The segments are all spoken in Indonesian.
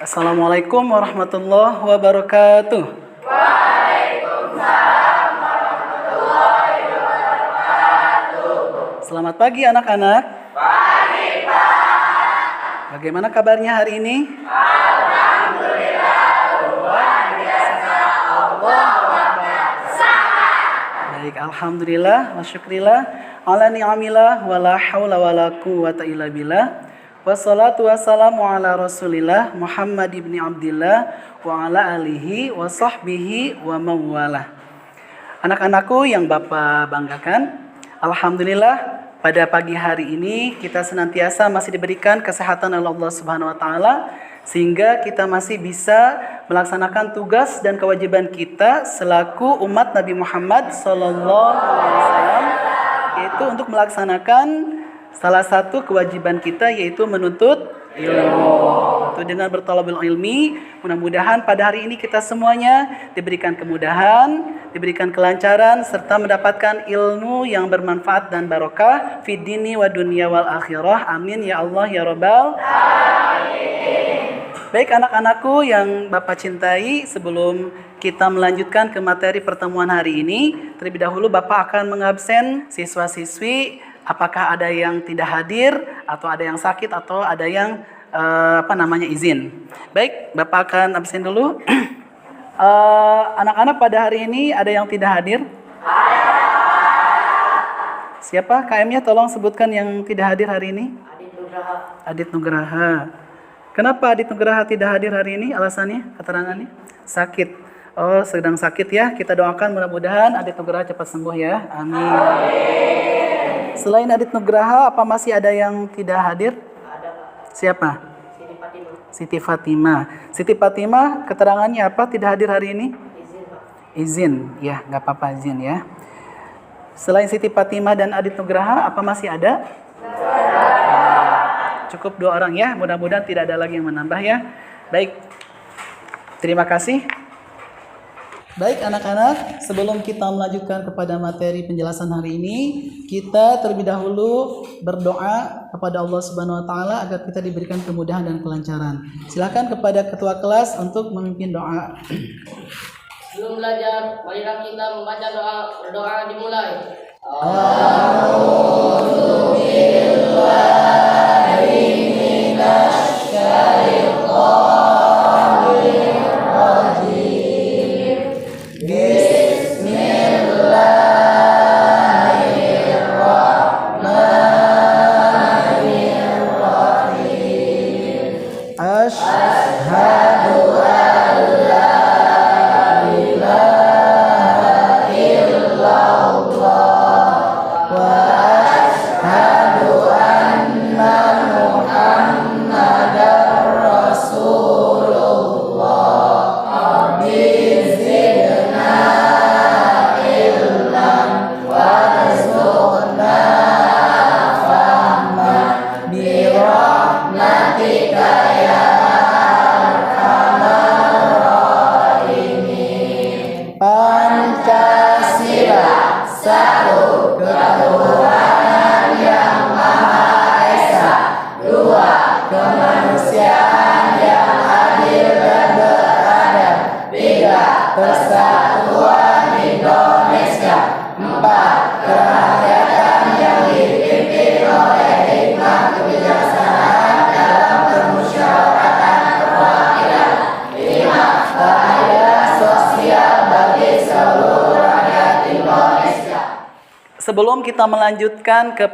Assalamualaikum warahmatullahi wabarakatuh. Selamat pagi anak-anak. Pagi, Pak. Bagaimana kabarnya hari ini? Alhamdulillah, luar biasa. Baik, alhamdulillah wa syukrillah ala ni'amillah wa la haula wa la quwwata illa billah. Wassalatu wassalamu ala Rasulillah Muhammad ibni Abdillah wa ala alihi wa sahbihi wa mawalah. Anak-anakku yang Bapak banggakan, alhamdulillah pada pagi hari ini kita senantiasa masih diberikan kesehatan oleh Allah Subhanahu wa taala sehingga kita masih bisa melaksanakan tugas dan kewajiban kita selaku umat Nabi Muhammad sallallahu alaihi wasallam, yaitu untuk melaksanakan salah satu kewajiban kita, yaitu menuntut ilmu. Itu dengan berthalabul ilmi, mudah-mudahan pada hari ini kita semuanya diberikan kemudahan, diberikan kelancaran, serta mendapatkan ilmu yang bermanfaat dan barokah fid dini wa dunya wal akhirah. Amin ya Allah ya Rabbal alamin. Baik anak-anakku yang Bapak cintai, sebelum kita melanjutkan ke materi pertemuan hari ini, terlebih dahulu Bapak akan mengabsen siswa-siswi. Apakah ada yang tidak hadir, atau ada yang sakit, atau ada yang izin. Baik, Bapak akan absen dulu. Anak-anak pada hari ini ada yang tidak hadir? Siapa? KM-nya tolong sebutkan yang tidak hadir hari ini. Adit Nugraha. Kenapa Adit Nugraha tidak hadir hari ini? Alasannya, keterangannya? Sakit. Oh, sedang sakit ya. Kita doakan mudah-mudahan Adit Nugraha cepat sembuh ya. Amin. Selain Adit Nugraha, apa masih ada yang tidak hadir? Ada, Pak. Siapa? Siti Fatimah. Siti Fatimah. Siti Fatimah, keterangannya apa tidak hadir hari ini? Izin, Pak. Izin, ya nggak apa-apa izin ya. Selain Siti Fatimah dan Adit Nugraha, apa masih ada? Cukup 2 orang ya, mudah-mudahan tidak ada lagi yang menambah ya. Baik, terima kasih. Baik anak-anak, sebelum kita melanjutkan kepada materi penjelasan hari ini, kita terlebih dahulu berdoa kepada Allah Subhanahu wa taala agar kita diberikan kemudahan dan kelancaran. Silakan kepada ketua kelas untuk memimpin doa. Sebelum belajar, marilah kita membaca doa. Berdoa dimulai. Sebelum kita melanjutkan ke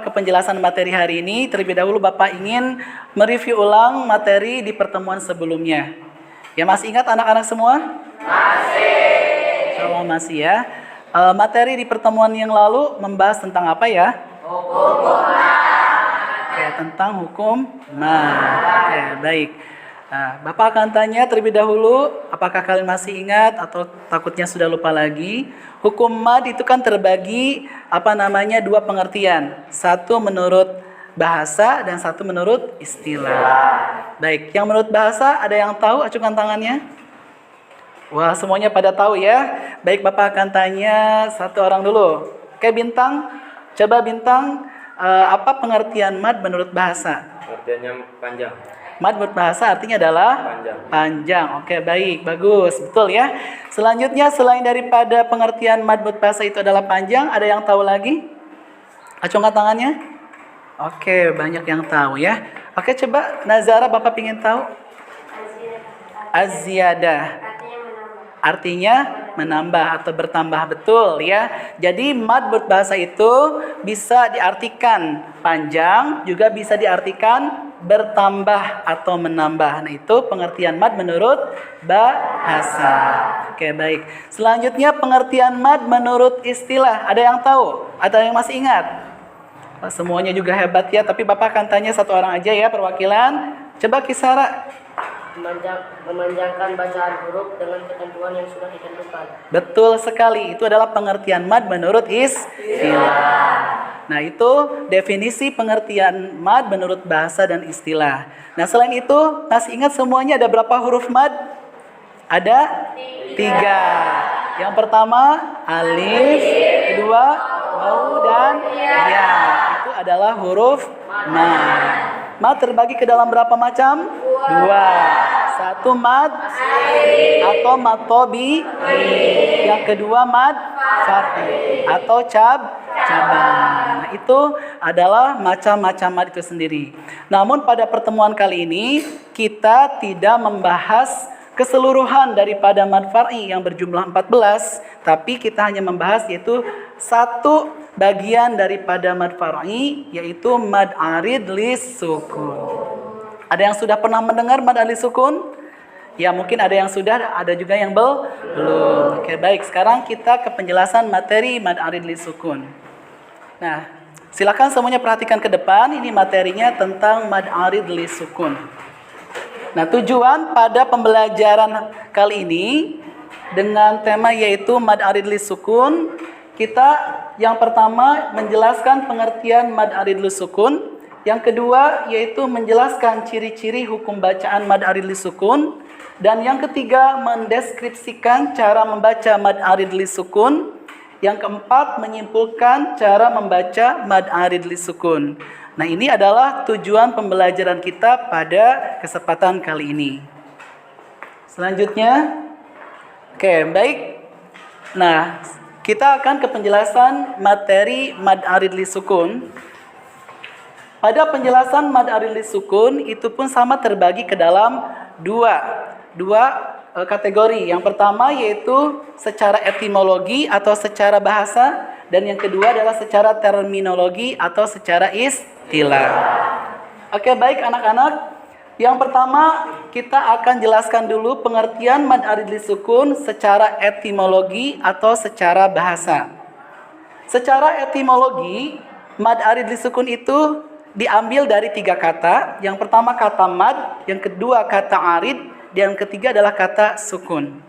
penjelasan materi hari ini, terlebih dahulu Bapak ingin mereview ulang materi di pertemuan sebelumnya. Ya, masih ingat anak-anak semua? Masih. Insyaallah masih ya. Materi di pertemuan yang lalu membahas tentang apa ya? Hukum mat. Ya, tentang hukum mat. Ya, baik. Nah, Bapak akan tanya terlebih dahulu, apakah kalian masih ingat atau takutnya sudah lupa lagi? Hukum mad itu kan terbagi 2 pengertian. Satu menurut bahasa dan satu menurut istilah. Baik, yang menurut bahasa ada yang tahu? Acungkan tangannya. Wah, semuanya pada tahu ya. Baik, Bapak akan tanya satu orang dulu. Oke, Bintang. Coba Bintang, apa pengertian mad menurut bahasa? Artinya panjang. Mad berbahasa artinya adalah panjang. Oke, baik, bagus, betul ya. Selanjutnya, selain daripada pengertian mad berbahasa itu adalah panjang, ada yang tahu lagi? Acungkan tangannya. Oke, banyak yang tahu ya. Oke, coba Nazara, Bapak ingin tahu. Az-ziyadah artinya menambah atau bertambah, betul ya. Jadi mad berbahasa itu bisa diartikan panjang, juga bisa diartikan bertambah atau menambah. Nah, itu pengertian mad menurut bahasa. Oke, baik. Selanjutnya pengertian mad menurut istilah. Ada yang tahu? Ada yang masih ingat? Semuanya juga hebat ya, tapi Bapak akan tanya satu orang aja ya perwakilan. Coba Kisara. Memanjangkan bacaan huruf dengan ketentuan yang sudah ditentukan. Betul sekali, itu adalah pengertian mad menurut istilah. Nah, itu definisi pengertian mad menurut bahasa dan istilah. Nah, selain itu, masih ingat semuanya ada berapa huruf mad? Ada 3. Yang pertama alif, kedua waw dan ya. Itu adalah huruf mad. Mad terbagi ke dalam berapa macam? 2. Satu mad atau mad tobi. Yang kedua mad far'i atau cabang. Nah, itu adalah macam-macam mad itu sendiri. Namun pada pertemuan kali ini kita tidak membahas keseluruhan daripada mad far'i yang berjumlah 14, tapi kita hanya membahas yaitu satu bagian daripada mad far'i, yaitu mad arid lis sukun. Ada yang sudah pernah mendengar mad arid sukun? Ya, mungkin ada yang sudah, ada juga yang belum. Oke, baik. Sekarang kita ke penjelasan materi mad arid lis sukun. Nah, silakan semuanya perhatikan ke depan. Ini materinya tentang mad arid lis sukun. Nah, tujuan pada pembelajaran kali ini dengan tema yaitu mad arid lis sukun, kita yang pertama menjelaskan pengertian mad arid lis sukun, yang kedua yaitu menjelaskan ciri-ciri hukum bacaan mad arid lis sukun, dan yang ketiga mendeskripsikan cara membaca mad arid lis sukun, yang keempat menyimpulkan cara membaca mad arid lis sukun. Nah, ini adalah tujuan pembelajaran kita pada kesempatan kali ini. Selanjutnya, oke, baik. Nah, kita akan ke penjelasan materi mad arid lis sukun. Pada penjelasan mad arid lis sukun itu pun sama terbagi ke dalam dua kategori. Yang pertama yaitu secara etimologi atau secara bahasa, dan yang kedua adalah secara terminologi atau secara istilah. Oke, baik anak-anak. Yang pertama kita akan jelaskan dulu pengertian mad arid lis sukun secara etimologi atau secara bahasa. Secara etimologi, mad arid lis sukun itu diambil dari 3 kata. Yang pertama kata mad, yang kedua kata arid, dan yang ketiga adalah kata sukun.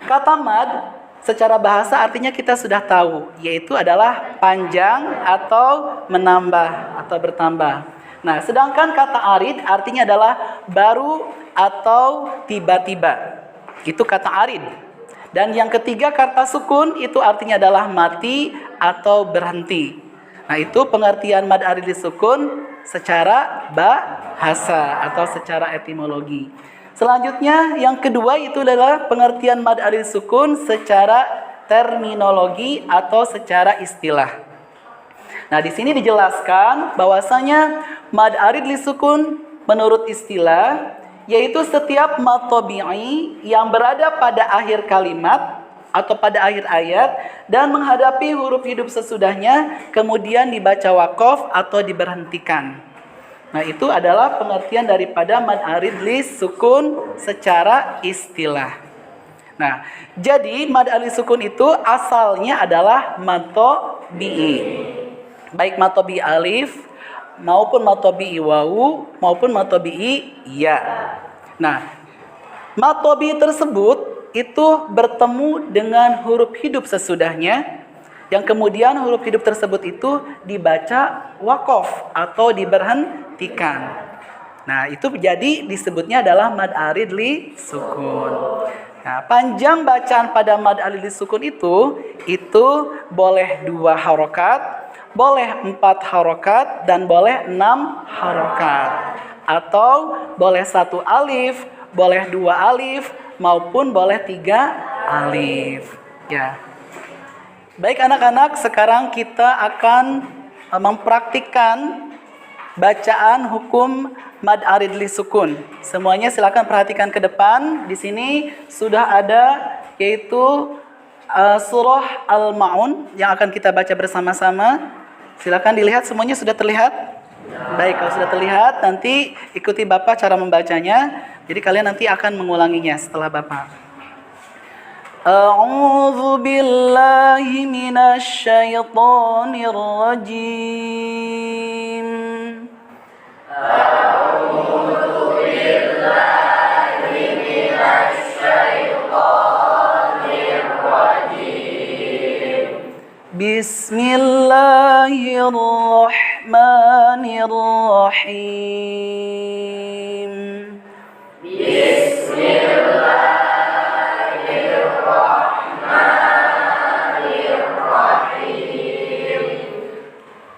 Kata mad secara bahasa artinya kita sudah tahu, yaitu adalah panjang atau menambah atau bertambah. Nah, sedangkan kata arid artinya adalah baru atau tiba-tiba. Itu kata arid. Dan yang ketiga kata sukun itu artinya adalah mati atau berhenti. Nah, itu pengertian mad arid lis sukun secara bahasa atau secara etimologi. Selanjutnya yang kedua itu adalah pengertian mad arid lis sukun secara terminologi atau secara istilah. Nah, di sini dijelaskan bahwasanya mad arid lis sukun menurut istilah yaitu setiap mad tabi'i yang berada pada akhir kalimat atau pada akhir ayat dan menghadapi huruf hidup sesudahnya kemudian dibaca waqaf atau diberhentikan. Nah, itu adalah pengertian daripada mad arid lis sukun secara istilah. Nah, jadi mad arid lis sukun itu asalnya adalah mad tabi'i. Baik mad tabi'i alif maupun mad tabi'i wawu maupun mad tabi'i ya. Nah, mad tabi'i tersebut itu bertemu dengan huruf hidup sesudahnya, yang kemudian huruf hidup tersebut itu dibaca waqaf atau diberhentikan. Nah, itu jadi disebutnya adalah mad arid lis sukun. Nah, panjang bacaan pada mad arid lis sukun itu boleh 2 harokat, boleh 4 harokat, dan boleh 6 harokat. atau boleh 1 alif, boleh 2 alif, maupun boleh 3 alif. Ya. Baik anak-anak, sekarang kita akan mempraktikkan bacaan hukum mad arid li sukun. Semuanya silakan perhatikan ke depan. Di sini sudah ada yaitu surah Al-Ma'un yang akan kita baca bersama-sama. Silakan dilihat, semuanya sudah terlihat? Baik, kalau sudah terlihat nanti ikuti Bapak cara membacanya. Jadi kalian nanti akan mengulanginya setelah Bapak. A'udzu billahi minasy syaithanir rajim. A'udzu billahi minasy syaithanir rajim. Bismillahirrahmanirrahim.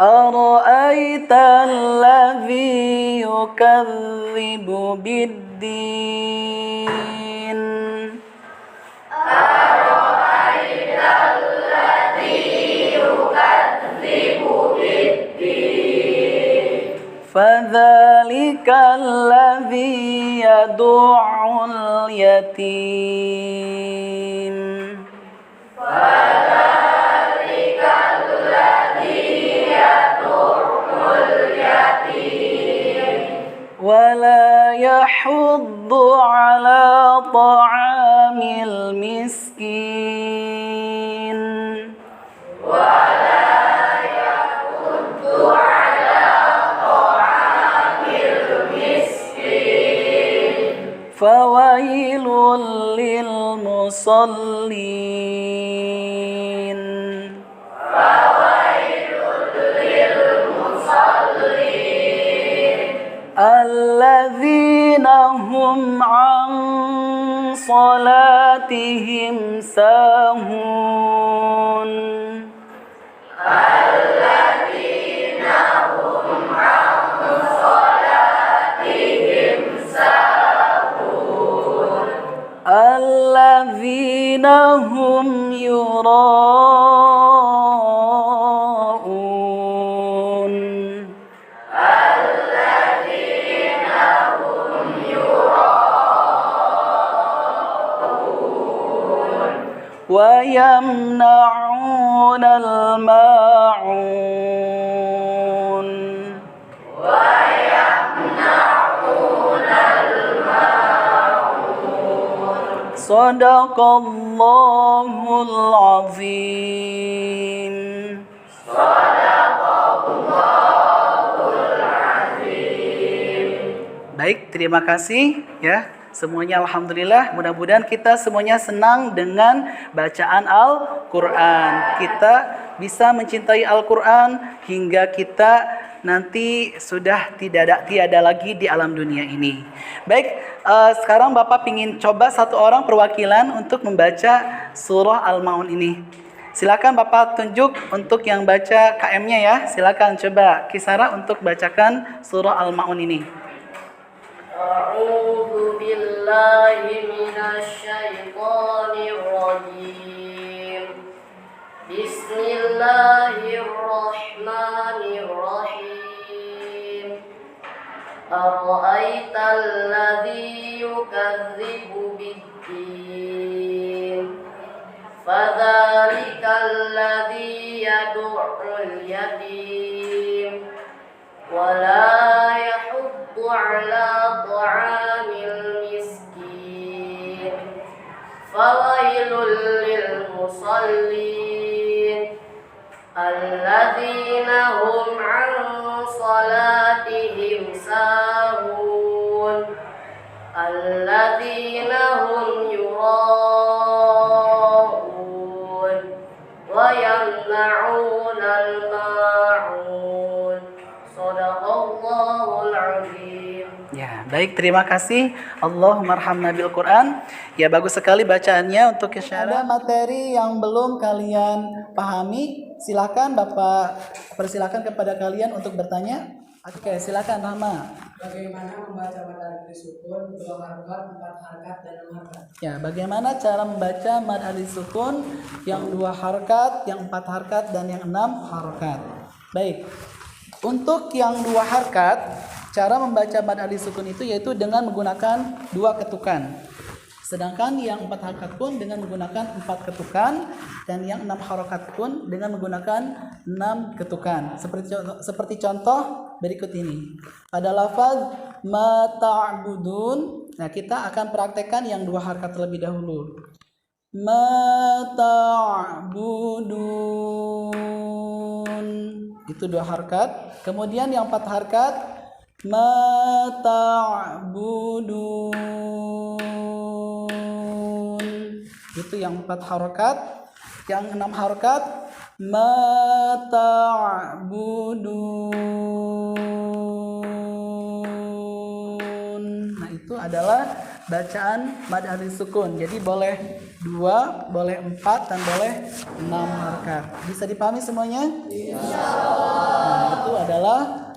أرأيت الذي يكذب بالدين أرأيت الذي يكذب بالدين فذلك الذي يدع اليتيم ولا يحض على طعام المسكين ولا يحض على طعام المسكين فويل للمصلين الذين هم عن صلاتهم ساهون الذين هم عن صلاتهم ساهون الذين هم يراءون ويمنعون الماعون صدق الله العظيم. Baik, terima kasih ya. Semuanya alhamdulillah, mudah-mudahan kita semuanya senang dengan bacaan Al-Qur'an. Kita bisa mencintai Al-Qur'an hingga kita nanti sudah tiada lagi di alam dunia ini. Baik, sekarang Bapak ingin coba satu orang perwakilan untuk membaca surah Al-Ma'un ini. Silakan Bapak tunjuk untuk yang baca KM-nya ya. Silakan coba Kisara untuk bacakan surah Al-Ma'un ini. أعوذ بالله من الشيطان الرجيم بسم الله الرحمن الرحيم أرأيت الذي يكذب بالدين فذلك الذي يدع اليتيم ولا يحض على طعام المسكين فويل للمصلين الذين هم عن صلاتهم ساهون الذين هم يراءون ويمنعون الماعون صدق الله العظيم. Ya, baik, terima kasih. Allahumma arhamna bil Quran. Ya, bagus sekali bacaannya untuk Isyara. Ada materi yang belum kalian pahami, silakan Bapak persilakan kepada kalian untuk bertanya. Oke, silakan Rahma. Bagaimana membaca mad alif disukun, 2 harokat, 4 harokat, dan 6 harokat? Ya, bagaimana cara membaca mad alif sukun yang 2 harokat, yang 4 harokat, dan yang 6 harokat? Baik. Untuk yang 2 harokat, cara membaca mad alif sukun itu yaitu dengan menggunakan 2 ketukan. Sedangkan yang 4 harokat pun dengan menggunakan 4 ketukan, dan yang 6 harokat pun dengan menggunakan 6 ketukan. Seperti contoh berikut ini. Pada lafaz ma ta'budun, nah kita akan praktekkan yang 2 harokat terlebih dahulu. Ma ta'budun, itu 2 harokat. Kemudian yang 4 harokat, ma ta'budun, itu yang 4 harokat. Yang 6 harokat, ma ta'budun. Nah itu adalah bacaan mad alif sukun. Jadi boleh 2, boleh 4, dan boleh 6 harokat. Bisa dipahami semuanya? Nah itu adalah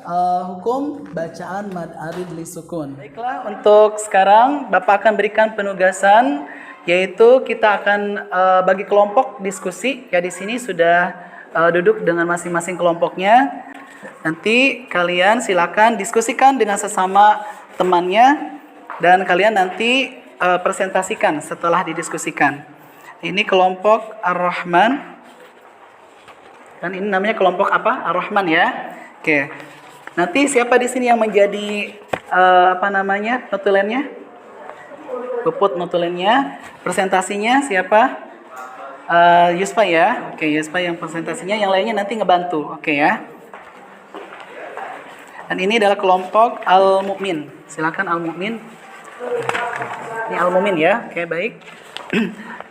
hukum bacaan mad alif sukun. Baiklah, untuk sekarang Bapak akan berikan penugasan, yaitu kita akan bagi kelompok diskusi. Ya, di sini sudah duduk dengan masing-masing kelompoknya. Nanti kalian silakan diskusikan dengan sesama temannya, dan kalian nanti presentasikan setelah didiskusikan. Ini kelompok Ar-Rahman, dan ini namanya kelompok apa? Ar-Rahman ya. Oke. Nanti siapa di sini yang menjadi notulennya? Puput notulennya. Presentasinya siapa? Yusfa ya. Oke, Yusfa yang presentasinya, yang lainnya nanti ngebantu. Oke ya. Dan ini adalah kelompok Al-Mu'min. Silakan Al-Mu'min. Ini Al-Mu'min ya. Oke, baik.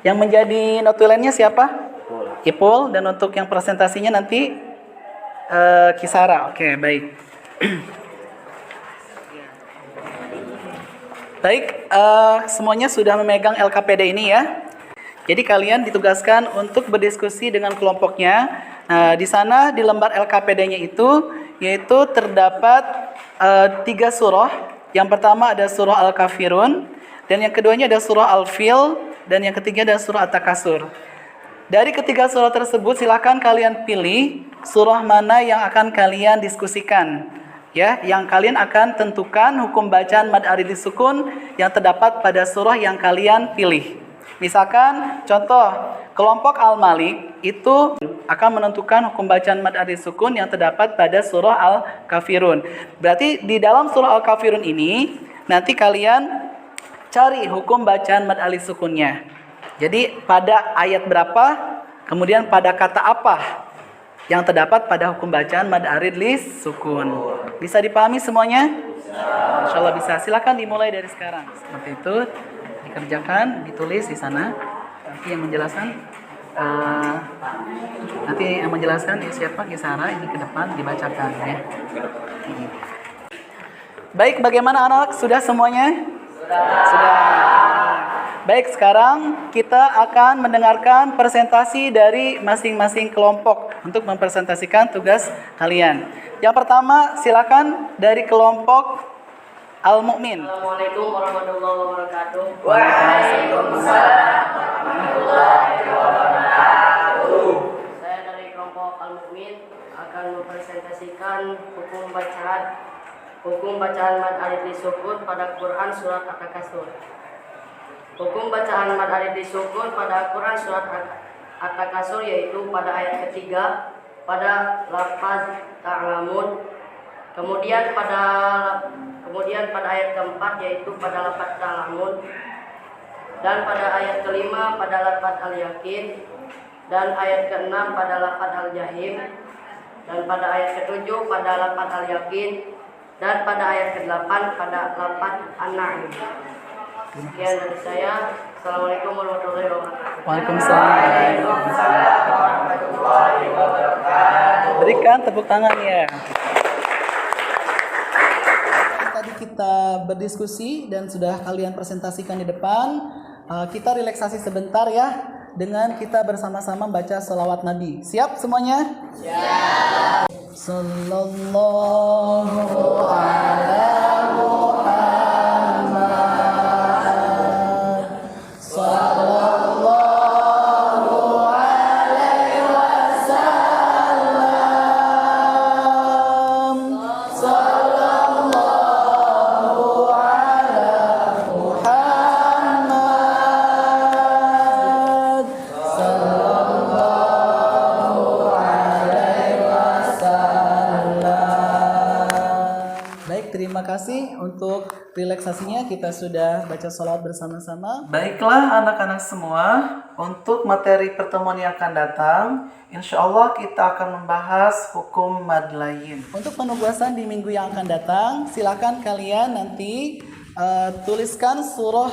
Yang menjadi notulennya siapa? Ipul. Dan untuk yang presentasinya nanti Kisara. Oke, baik. Baik, semuanya sudah memegang LKPD ini ya. Jadi kalian ditugaskan untuk berdiskusi dengan kelompoknya. Nah, di sana di lembar LKPD-nya itu yaitu terdapat 3 surah. Yang pertama ada surah Al-Kafirun, dan yang keduanya ada surah Al-Fil, dan yang ketiga ada surah At-Takasur. Dari ketiga surah tersebut silakan kalian pilih surah mana yang akan kalian diskusikan. Ya, yang kalian akan tentukan hukum bacaan mad alif sukun yang terdapat pada surah yang kalian pilih. Misalkan contoh kelompok Al-Malik itu akan menentukan hukum bacaan mad alif sukun yang terdapat pada surah Al-Kafirun. Berarti di dalam surah Al-Kafirun ini nanti kalian cari hukum bacaan mad alif sukunnya. Jadi pada ayat berapa, kemudian pada kata apa yang terdapat pada hukum bacaan mad alif sukun. Bisa dipahami semuanya? Insya Allah bisa. Silakan dimulai dari sekarang. Seperti itu dikerjakan, ditulis di sana. Nanti yang menjelaskan siapa Kisara ini ke depan dibacakan ya. Baik, bagaimana anak? Sudah semuanya? Sudah. Baik, sekarang kita akan mendengarkan presentasi dari masing-masing kelompok untuk mempresentasikan tugas kalian. Yang pertama, silakan dari kelompok Al-Mu'min. Assalamualaikum warahmatullahi wabarakatuh. Waalaikumsalam warahmatullahi wabarakatuh. Saya dari kelompok Al-Mu'min akan mempresentasikan hukum bacaan mad alif sukun pada Quran surat At-Takasur. Hukum bacaan mad alif sukun pada Quran surat At-Takasur yaitu pada ayat ketiga pada lafaz ta'lamun, kemudian pada ayat keempat yaitu pada lafaz ta'lamun, dan pada ayat kelima pada lafaz al-yakin, dan ayat keenam pada lafaz al-jahim, dan pada ayat ketujuh pada lafaz al-yakin, dan pada ayat ke-8 pada lafaz an-na'im. Sekian dari saya. Assalamualaikum warahmatullahi wabarakatuh. Waalaikumsalam warahmatullahi wabarakatuh. Berikan tepuk tangannya. Tadi kita berdiskusi dan sudah kalian presentasikan di depan. Kita relaksasi sebentar ya dengan kita bersama-sama baca sholawat Nabi. Siap semuanya? Siap. Sallallahu alaihi relaksasinya kita sudah baca sholawat bersama-sama. Baiklah anak-anak semua, untuk materi pertemuan yang akan datang, insya Allah kita akan membahas hukum mad lain. Untuk penugasan di minggu yang akan datang, silakan kalian nanti tuliskan surah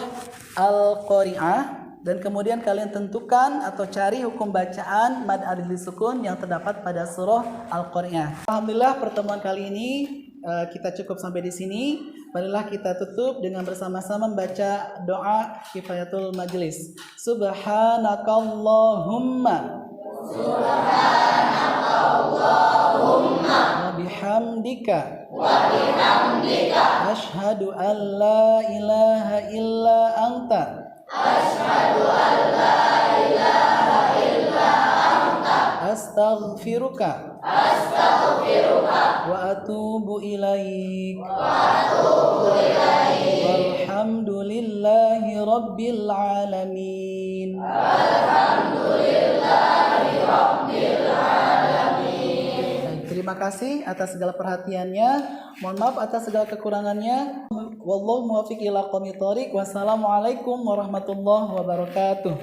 Al-Qari'ah dan kemudian kalian tentukan atau cari hukum bacaan mad adli sukun yang terdapat pada surah Al-Qari'ah. Alhamdulillah pertemuan kali ini kita cukup sampai di sini. Marilah kita tutup dengan bersama-sama membaca doa kifayatul majlis. Subhanakallahumma wa bihamdika asyhadu an la ilaha illa anta astaghfiruka wa atubu ilaik walhamdulillahi rabbil alamin. Terima kasih atas segala perhatiannya. Mohon maaf atas segala kekurangannya. Wallahu muwaffiq ila aqwamit thoriq. Wassalamualaikum warahmatullahi wabarakatuh.